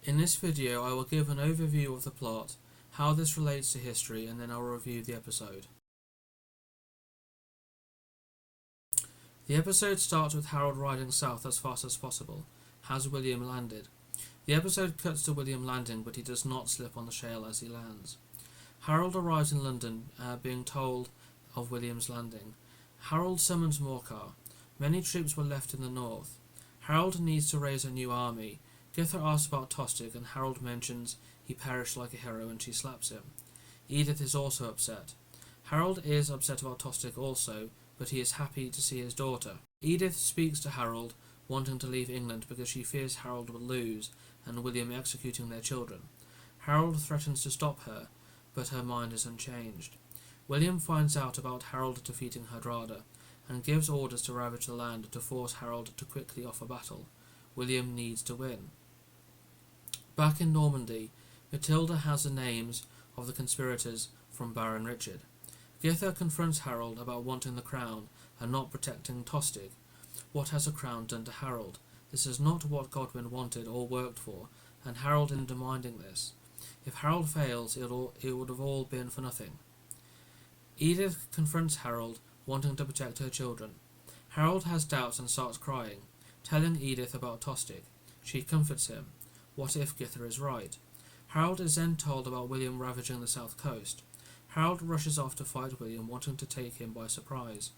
In this video I will give an overview of the plot, how this relates to history, and then I will review the episode. The episode starts with Harold riding south as fast as possible. Has William landed? The episode cuts to William landing, but he does not slip on the shale as he lands. Harold arrives in London, being told of William's landing. Harold summons Morcar. Many troops were left in the north. Harold needs to raise a new army. Githa asks about Tostig, and Harold mentions he perished like a hero, and she slaps him. Edith is also upset. Harold is upset about Tostig also, but he is happy to see his daughter. Edith speaks to Harold, wanting to leave England because she fears Harold will lose and William executing their children. Harold threatens to stop her, but her mind is unchanged. William finds out about Harold defeating Hardrada, and gives orders to ravage the land to force Harold to quickly offer battle. William needs to win. Back in Normandy, Matilda has the names of the conspirators from Baron Richard. Githa confronts Harold about wanting the crown and not protecting Tostig. What has the crown done to Harold? This is not what Godwin wanted or worked for, and Harold is demanding this. If Harold fails, it would have all been for nothing. Edith confronts Harold, wanting to protect her children. Harold has doubts and starts crying, telling Edith about Tostig. She comforts him. What if Githa is right? Harold is then told about William ravaging the south coast. Harold rushes off to fight William, wanting to take him by surprise.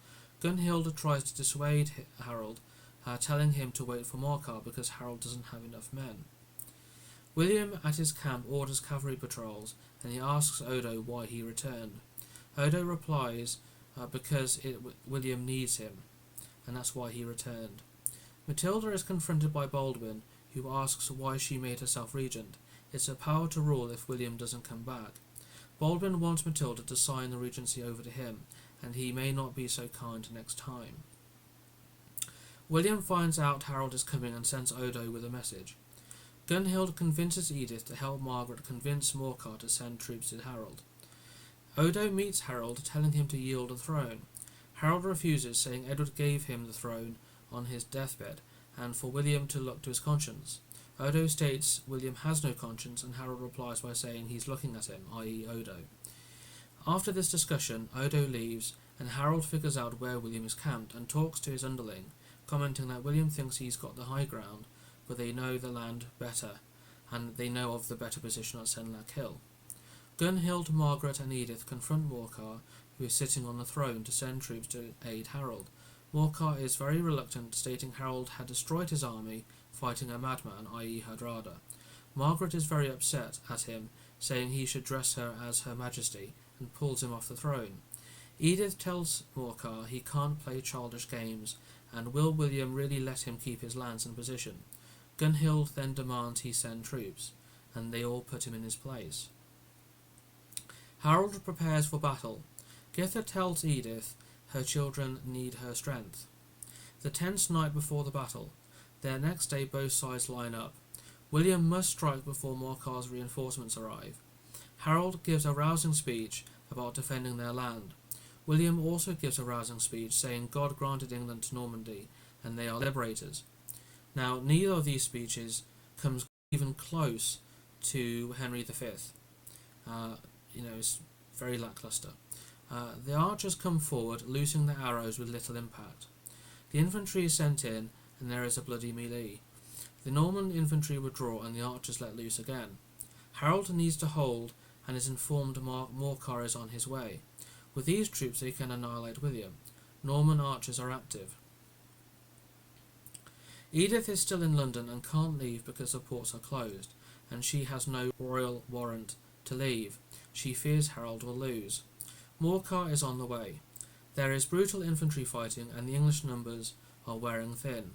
Gunhild tries to dissuade Harold, telling him to wait for Morcar because Harold doesn't have enough men. William at his camp orders cavalry patrols, and he asks Odo why he returned. Odo replies because William needs him, and that's why he returned. Matilda is confronted by Baldwin, who asks why she made herself regent. It's her power to rule if William doesn't come back. Baldwin wants Matilda to sign the regency over to him, and he may not be so kind next time. William finds out Harold is coming and sends Odo with a message. Gunhild convinces Edith to help Margaret convince Morcar to send troops to Harold. Odo meets Harold, telling him to yield the throne. Harold refuses, saying Edward gave him the throne on his deathbed, and for William to look to his conscience. Odo states William has no conscience, and Harold replies by saying he's looking at him, i.e. Odo. After this discussion, Odo leaves, and Harold figures out where William is camped and talks to his underling, commenting that William thinks he's got the high ground, but they know the land better, and they know of the better position at Senlac Hill. Gunhild, Margaret and Edith confront Morcar, who is sitting on the throne, to send troops to aid Harold. Morcar is very reluctant, stating Harold had destroyed his army, fighting a madman, i.e. Hardrada. Margaret is very upset at him, saying he should dress her as Her Majesty, and pulls him off the throne. Edith tells Morcar he can't play childish games, and will William really let him keep his lands and position? Gunhild then demands he send troops, and they all put him in his place. Harold prepares for battle. Githa tells Edith her children need her strength. The tense night before the battle. The next day both sides line up. William must strike before Morcar's reinforcements arrive. Harold gives a rousing speech about defending their land. William also gives a rousing speech saying God granted England to Normandy, and they are liberators. Now, neither of these speeches comes even close to Henry V. It's very lackluster. The archers come forward, loosing the arrows with little impact. The infantry is sent in, and there is a bloody melee. The Norman infantry withdraw, and the archers let loose again. Harold needs to hold, and is informed Morcar is on his way. With these troops they can annihilate William. Norman archers are active. Edith is still in London and can't leave because the ports are closed, and she has no royal warrant to leave. She fears Harold will lose. Morcar is on the way. There is brutal infantry fighting, and the English numbers are wearing thin.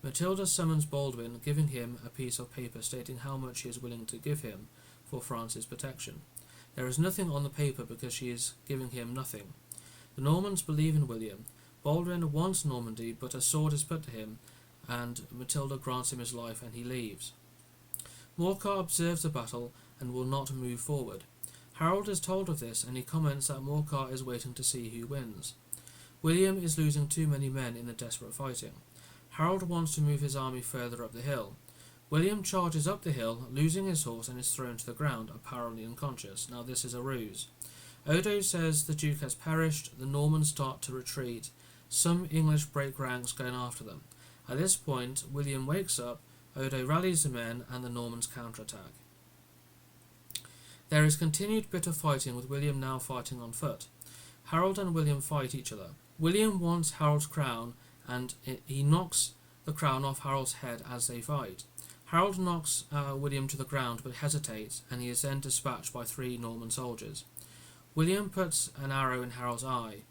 Matilda summons Baldwin, giving him a piece of paper stating how much she is willing to give him for France's protection. There is nothing on the paper because she is giving him nothing. The Normans believe in William. Baldwin wants Normandy, but a sword is put to him, and Matilda grants him his life, and he leaves. Morcar observes the battle and will not move forward. Harold is told of this, and he comments that Morcar is waiting to see who wins. William is losing too many men in the desperate fighting. Harold wants to move his army further up the hill. William charges up the hill, losing his horse, and is thrown to the ground, apparently unconscious. Now this is a ruse. Odo says the Duke has perished, the Normans start to retreat, some English break ranks going after them. At this point, William wakes up, Odo rallies the men, and the Normans counterattack. There is continued bitter fighting, with William now fighting on foot. Harold and William fight each other. William wants Harold's crown, and he knocks the crown off Harold's head as they fight. Harold knocks William to the ground but hesitates, and he is then dispatched by 3 Norman soldiers. William puts an arrow in Harold's eye.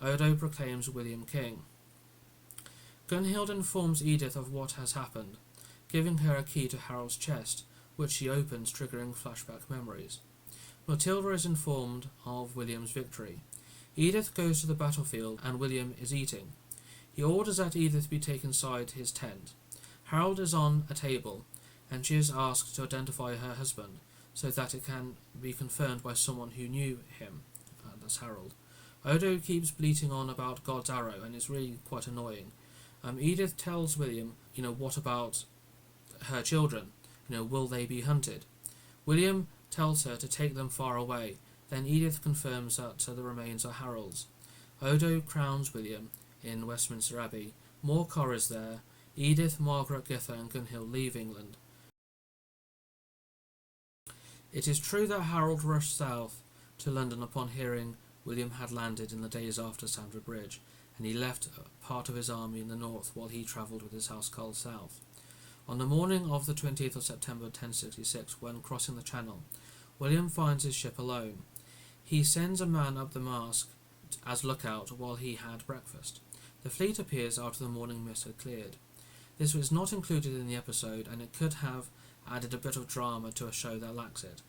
Odo proclaims William king. Gunhild informs Edith of what has happened, giving her a key to Harold's chest, which she opens, triggering flashback memories. Matilda is informed of William's victory. Edith goes to the battlefield and William is eating. He orders that Edith be taken inside his tent. Harold is on a table, and she is asked to identify her husband, so that it can be confirmed by someone who knew him. That's Harold. Odo keeps bleating on about God's arrow and is really quite annoying. Edith tells William, what about her children? Will they be hunted? William tells her to take them far away. Then Edith confirms that the remains are Harold's. Odo crowns William in Westminster Abbey. Morcar is there. Edith, Margaret, Githa and Gunhild leave England. It is true that Harold rushed south to London upon hearing William had landed in the days after Stamford Bridge, and he left part of his army in the north while he travelled with his housecarl south. On the morning of the 20th of September 1066, when crossing the Channel, William finds his ship alone. He sends a man up the mast as lookout while he had breakfast. The fleet appears after the morning mist had cleared. This was not included in the episode, and it could have added a bit of drama to a show that lacks it.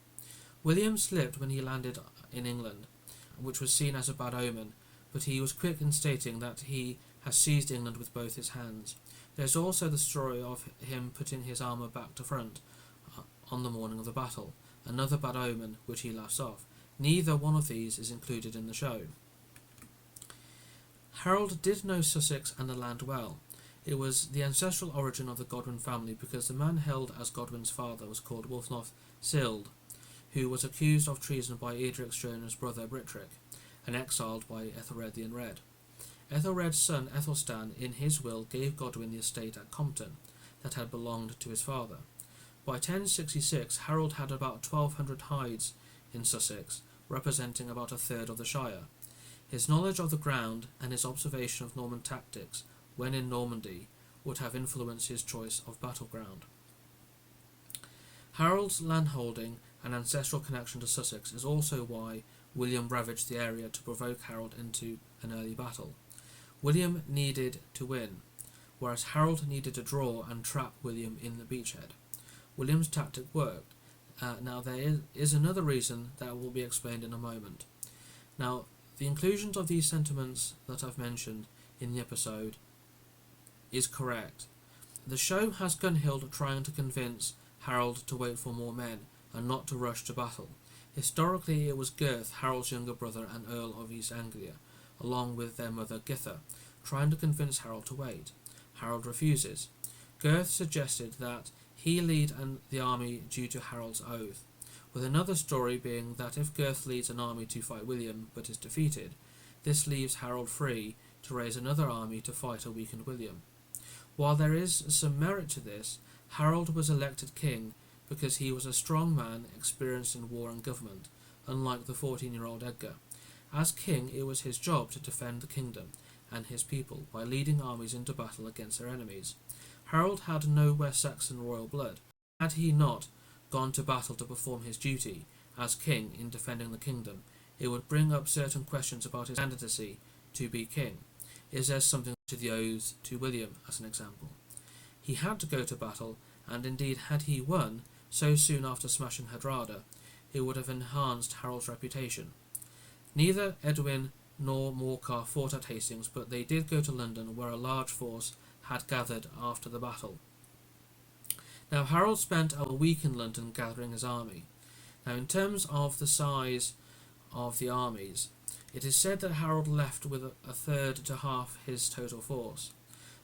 William slipped when he landed in England, which was seen as a bad omen, but he was quick in stating that he has seized England with both his hands. There is also the story of him putting his armour back to front on the morning of the battle, another bad omen which he laughs off. Neither one of these is included in the show. Harold did know Sussex and the land well. It was the ancestral origin of the Godwin family, because the man held as Godwin's father was called Wulfnoth Sild, who was accused of treason by Edric Strona's brother Britric, and exiled by Ethelred the Unread. Ethelred's son Ethelstan, in his will, gave Godwin the estate at Compton that had belonged to his father. By 1066, Harold had about 1,200 hides in Sussex, representing about a third of the Shire. His knowledge of the ground and his observation of Norman tactics when in Normandy would have influenced his choice of battleground. Harold's landholding and ancestral connection to Sussex is also why William ravaged the area to provoke Harold into an early battle. William needed to win, whereas Harold needed to draw and trap William in the beachhead. William's tactic worked. Now there is another reason that will be explained in a moment. Now, the inclusion of these sentiments that I've mentioned in the episode is correct. The show has Gunhild trying to convince Harold to wait for more men and not to rush to battle. Historically, it was Gurth, Harold's younger brother and Earl of East Anglia, along with their mother Githa, trying to convince Harold to wait. Harold refuses. Gurth suggested that he lead the army due to Harold's oath, with another story being that if Gurth leads an army to fight William but is defeated, this leaves Harold free to raise another army to fight a weakened William. While there is some merit to this, Harold was elected king because he was a strong man experienced in war and government, unlike the 14-year-old Edgar. As king, it was his job to defend the kingdom and his people by leading armies into battle against their enemies. Harold had no West Saxon royal blood. Had he not gone to battle to perform his duty as king in defending the kingdom, it would bring up certain questions about his candidacy to be king. Is there something to the oath to William, as an example? He had to go to battle, and indeed had he won so soon after smashing Hardrada, it would have enhanced Harold's reputation. Neither Edwin nor Morcar fought at Hastings, but they did go to London, where a large force had gathered after the battle. Now, Harold spent a week in London gathering his army. Now, in terms of the size of the armies, it is said that Harold left with a third to half his total force.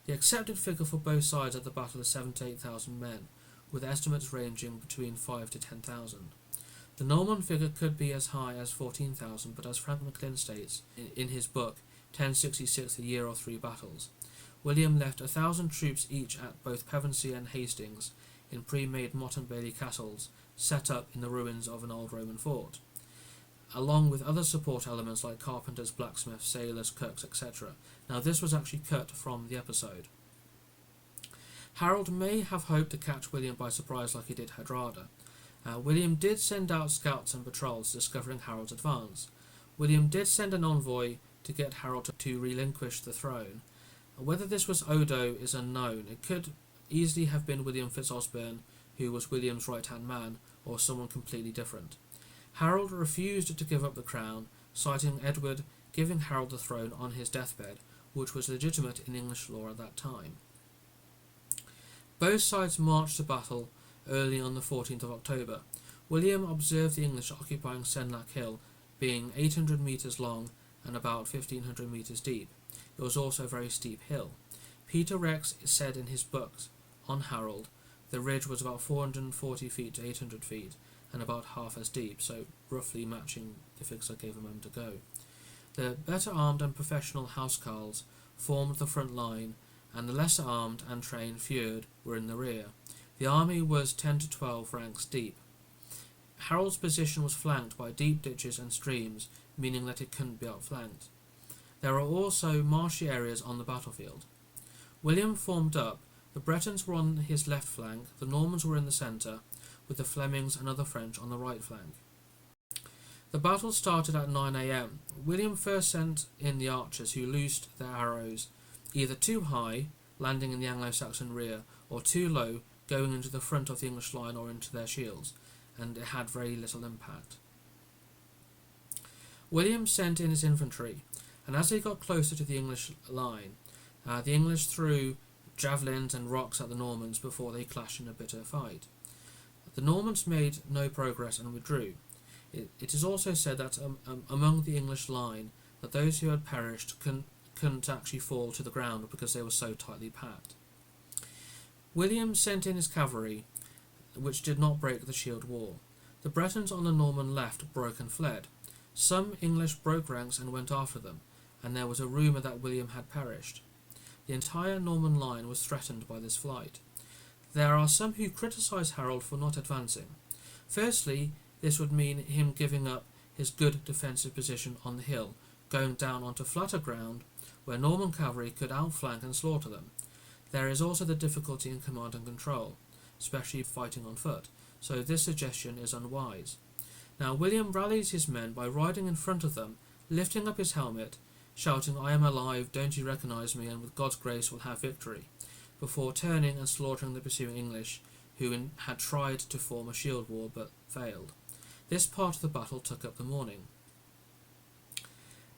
The accepted figure for both sides at the battle is 7,000 to 8,000 men, with estimates ranging between 5 to 10,000. The Norman figure could be as high as 14,000, but as Frank Maclean states in his book 1066, A Year of Three Battles, William left 1,000 troops each at both Pevensey and Hastings in pre-made Motte and Bailey castles set up in the ruins of an old Roman fort, along with other support elements like carpenters, blacksmiths, sailors, cooks, etc. Now this was actually cut from the episode. Harold may have hoped to catch William by surprise like he did Hardrada. William did send out scouts and patrols discovering Harold's advance. William did send an envoy to get Harold to relinquish the throne. Whether this was Odo is unknown. It could easily have been William Fitzosborne, who was William's right-hand man, or someone completely different. Harold refused to give up the crown, citing Edward giving Harold the throne on his deathbed, which was legitimate in English law at that time. Both sides marched to battle early on the 14th of October. William observed the English occupying Senlac Hill, being 800 metres long and about 1,500 metres deep. It was also a very steep hill. Peter Rex said in his books on Harold, the ridge was about 440 feet to 800 feet and about half as deep, so roughly matching the figures I gave a moment ago. The better armed and professional housecarls formed the front line, and the lesser armed and trained feuard were in the rear. The army was 10 to 12 ranks deep. Harold's position was flanked by deep ditches and streams, meaning that it couldn't be outflanked. There were also marshy areas on the battlefield. William formed up. The Bretons were on his left flank, the Normans were in the centre, with the Flemings and other French on the right flank. The battle started at 9 a.m. William first sent in the archers, who loosed their arrows either too high, landing in the Anglo-Saxon rear, or too low, going into the front of the English line or into their shields, and it had very little impact. William sent in his infantry, and as they got closer to the English line, the English threw javelins and rocks at the Normans before they clashed in a bitter fight. The Normans made no progress and withdrew. It is also said that among the English line, that those who had perished couldn't actually fall to the ground because they were so tightly packed. William sent in his cavalry, which did not break the shield wall. The Bretons on the Norman left broke and fled. Some English broke ranks and went after them, and there was a rumour that William had perished. The entire Norman line was threatened by this flight. There are some who criticise Harold for not advancing. Firstly, this would mean him giving up his good defensive position on the hill, going down onto flatter ground where Norman cavalry could outflank and slaughter them. There is also the difficulty in command and control, especially fighting on foot, so this suggestion is unwise. Now William rallies his men by riding in front of them, lifting up his helmet, shouting, "I am alive, don't you recognise me, and with God's grace we'll have victory," before turning and slaughtering the pursuing English, who had tried to form a shield wall but failed. This part of the battle took up the morning.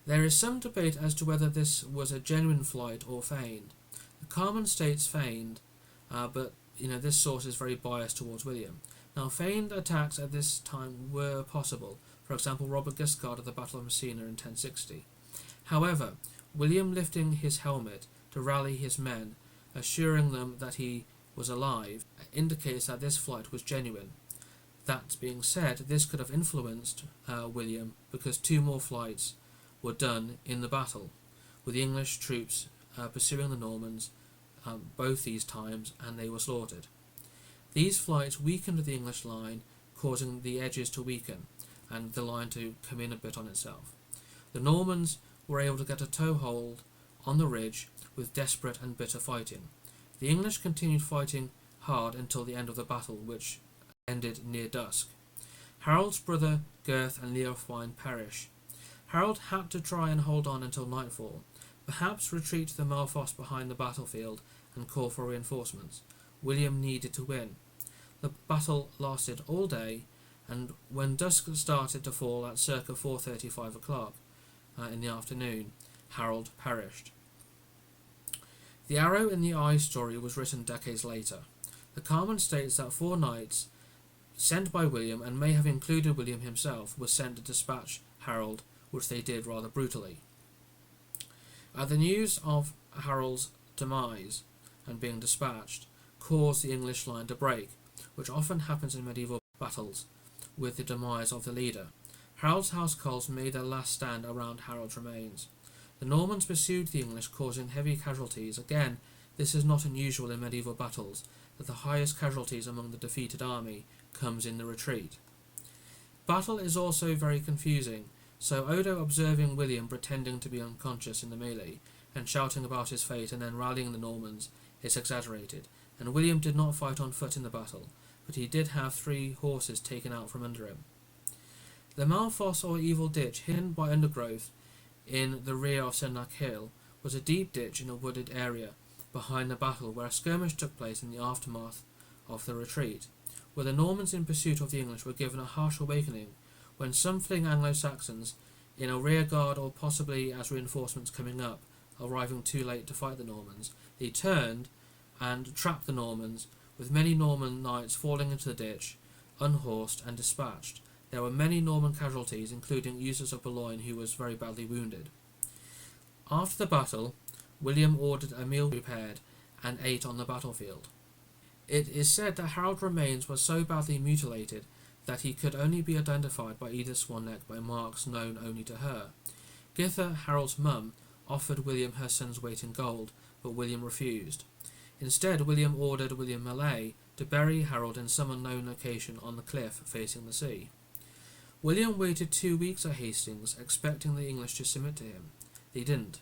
There is some debate as to whether this was a genuine flight or feigned. The Carmen states feigned, but this source is very biased towards William. Now, feigned attacks at this time were possible. For example, Robert Guiscard at the Battle of Messina in 1060. However, William lifting his helmet to rally his men, assuring them that he was alive, indicates that this flight was genuine. That being said, this could have influenced William, because 2 more flights were done in the battle, with the English troops pursuing the Normans both these times, and they were slaughtered. These flights weakened the English line, causing the edges to weaken and the line to come in a bit on itself. The Normans were able to get a toehold on the ridge with desperate and bitter fighting. The English continued fighting hard until the end of the battle, which ended near dusk. Harold's brother Gurth and Leofwine perished. Harold had to try and hold on until nightfall, perhaps retreat to the Melfoss behind the battlefield and call for reinforcements. William needed to win. The battle lasted all day, and when dusk started to fall at circa 4:35 o'clock in the afternoon, Harold perished. The Arrow in the Eye story was written decades later. The Carmen states that 4 knights sent by William, and may have included William himself, were sent to dispatch Harold, which they did rather brutally. The news of Harold's demise and being dispatched caused the English line to break. which often happens in medieval battles with the demise of the leader. Harold's housecarls made their last stand around Harold's remains. The Normans pursued the English, causing heavy casualties. Again, this is not unusual in medieval battles, that the highest casualties among the defeated army comes in the retreat. Battle is also very confusing, so Odo, observing William pretending to be unconscious in the melee and shouting about his fate and then rallying the Normans, is exaggerated, and William did not fight on foot in the battle, but he did have 3 horses taken out from under him. The Malfoss, or Evil Ditch, hidden by undergrowth in the rear of Senlac Hill, was a deep ditch in a wooded area behind the battle where a skirmish took place in the aftermath of the retreat, where the Normans in pursuit of the English were given a harsh awakening when some fleeing Anglo-Saxons, in a rear guard or possibly as reinforcements coming up, arriving too late to fight the Normans, they turned and trapped the Normans, with many Norman knights falling into the ditch, unhorsed and dispatched. There were many Norman casualties, including Eustace of Boulogne, who was very badly wounded. After the battle, William ordered a meal prepared and ate on the battlefield. It is said that Harold's remains were so badly mutilated that he could only be identified by Edith Swan-Neck by marks known only to her. Githa, Harold's mum, offered William her son's weight in gold, but William refused. Instead, William ordered William Millay to bury Harold in some unknown location on the cliff facing the sea. William waited 2 weeks at Hastings, expecting the English to submit to him. They didn't.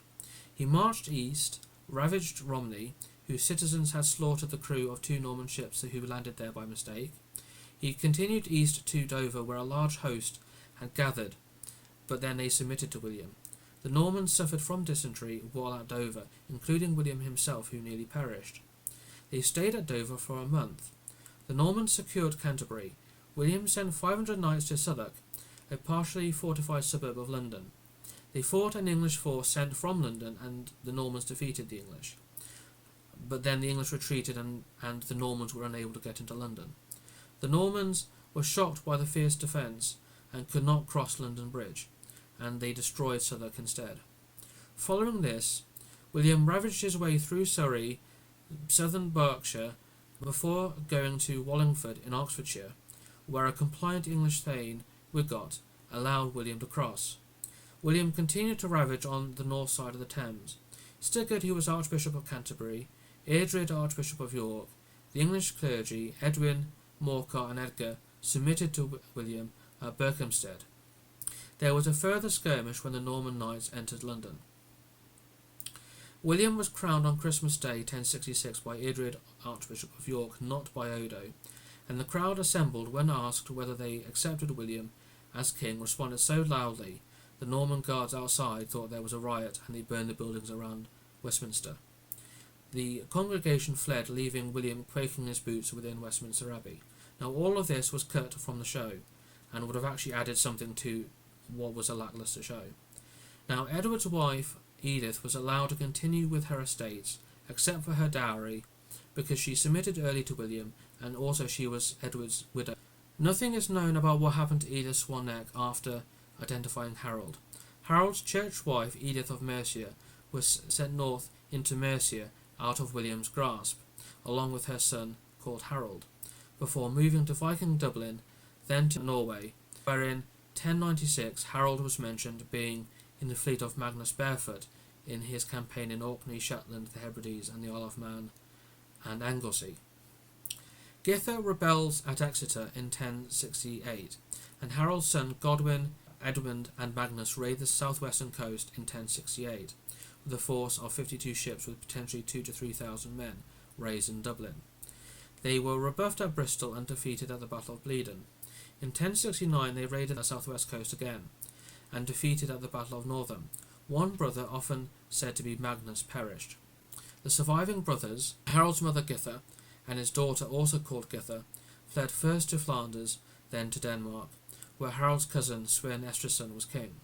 He marched east, ravaged Romney, whose citizens had slaughtered the crew of 2 Norman ships who landed there by mistake. He continued east to Dover, where a large host had gathered, but then they submitted to William. The Normans suffered from dysentery while at Dover, including William himself, who nearly perished. They stayed at Dover for a month. The Normans secured Canterbury. William sent 500 knights to Southwark, a partially fortified suburb of London. They fought an English force sent from London, and the Normans defeated the English. But then the English retreated, and the Normans were unable to get into London. The Normans were shocked by the fierce defence and could not cross London Bridge, and they destroyed Southwark instead. Following this, William ravaged his way through Surrey, southern Berkshire, before going to Wallingford in Oxfordshire, where a compliant English thane, Wigot, allowed William to cross. William continued to ravage on the north side of the Thames. Stigard, who was Archbishop of Canterbury, Eadred, Archbishop of York, the English clergy, Edwin, Morcar and Edgar, submitted to William at Berkhamsted. There was a further skirmish when the Norman knights entered London. William was crowned on Christmas Day 1066 by Eadred, Archbishop of York, not by Odo, and the crowd assembled when asked whether they accepted William as king responded so loudly the Norman guards outside thought there was a riot and they burned the buildings around Westminster. The congregation fled, leaving William quaking in his boots within Westminster Abbey. Now all of this was cut from the show, and would have actually added something to what was a lacklustre show. Now Edward's wife, Edith, was allowed to continue with her estates, except for her dowry, because she submitted early to William, and also she was Edward's widow. Nothing is known about what happened to Edith Swan-Neck after identifying Harold. Harold's church wife, Edith of Mercia, was sent north into Mercia out of William's grasp, along with her son, called Harold, before moving to Viking Dublin, then to Norway, where in 1096 Harold was mentioned being in the fleet of Magnus Barefoot in his campaign in Orkney, Shetland, the Hebrides, and the Isle of Man and Anglesey. Githa rebels at Exeter in 1068, and Harold's son Godwin, Edmund and Magnus raid the southwestern coast in 1068, with a force of 52 ships with potentially 2,000 to 3,000 men raised in Dublin. They were rebuffed at Bristol and defeated at the Battle of Bleeden. In 1069 they raided the southwest coast again, and defeated at the Battle of Northam. One brother, often said to be Magnus, perished. The surviving brothers, Harold's mother Githa, and his daughter, also called Githa, fled first to Flanders, then to Denmark, where Harold's cousin Sweyn Estridsson was king.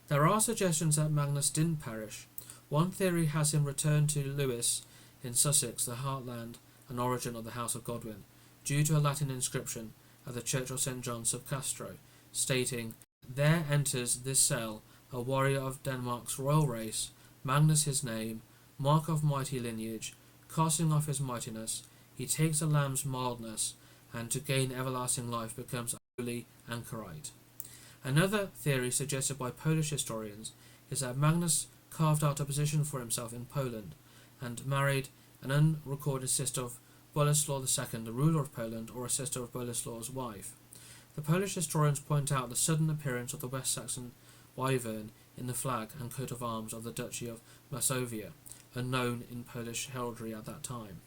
There are suggestions that Magnus didn't perish. One theory has him return to Lewes in Sussex, the heartland and origin of the House of Godwin, due to a Latin inscription at the Church of St. John sub Castro, stating, "There enters this cell a warrior of Denmark's royal race, Magnus his name, mark of mighty lineage, casting off his mightiness, he takes a lamb's mildness, and to gain everlasting life becomes a holy anchorite. Another theory suggested by Polish historians is that Magnus carved out a position for himself in Poland and married an unrecorded sister of Boleslaw II, the ruler of Poland, or a sister of Boleslaw's wife. The Polish historians point out the sudden appearance of the West Saxon wyvern in the flag and coat of arms of the Duchy of Masovia, unknown in Polish heraldry at that time.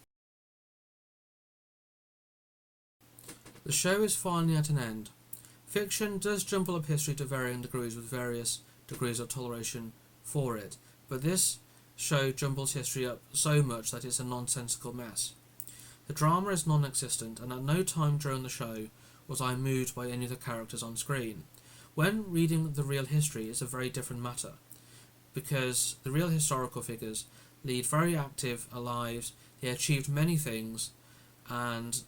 The show is finally at an end. Fiction does jumble up history to varying degrees with various degrees of toleration for it, but this show jumbles history up so much that it's a nonsensical mess. The drama is non-existent, and at no time during the show was I moved by any of the characters on screen. When reading the real history is a very different matter, because the real historical figures lead very active lives, they achieved many things, and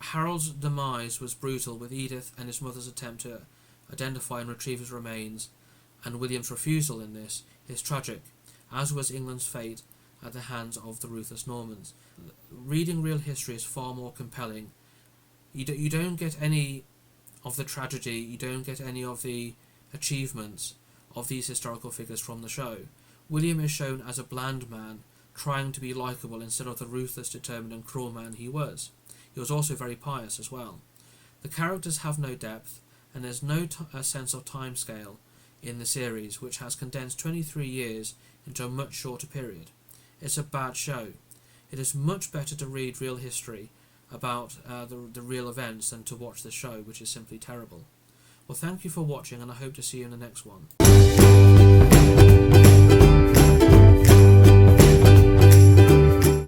Harold's demise was brutal, with Edith and his mother's attempt to identify and retrieve his remains, and William's refusal in this is tragic, as was England's fate at the hands of the ruthless Normans. Reading real history is far more compelling. You don't get any of the tragedy, you don't get any of the achievements of these historical figures from the show. William is shown as a bland man, trying to be likeable instead of the ruthless, determined and cruel man he was. He was also very pious as well. The characters have no depth, and there's no sense of time scale in the series, which has condensed 23 years into a much shorter period. It's a bad show. It is much better to read real history about the real events than to watch the show, which is simply terrible. Well, thank you for watching, and I hope to see you in the next one.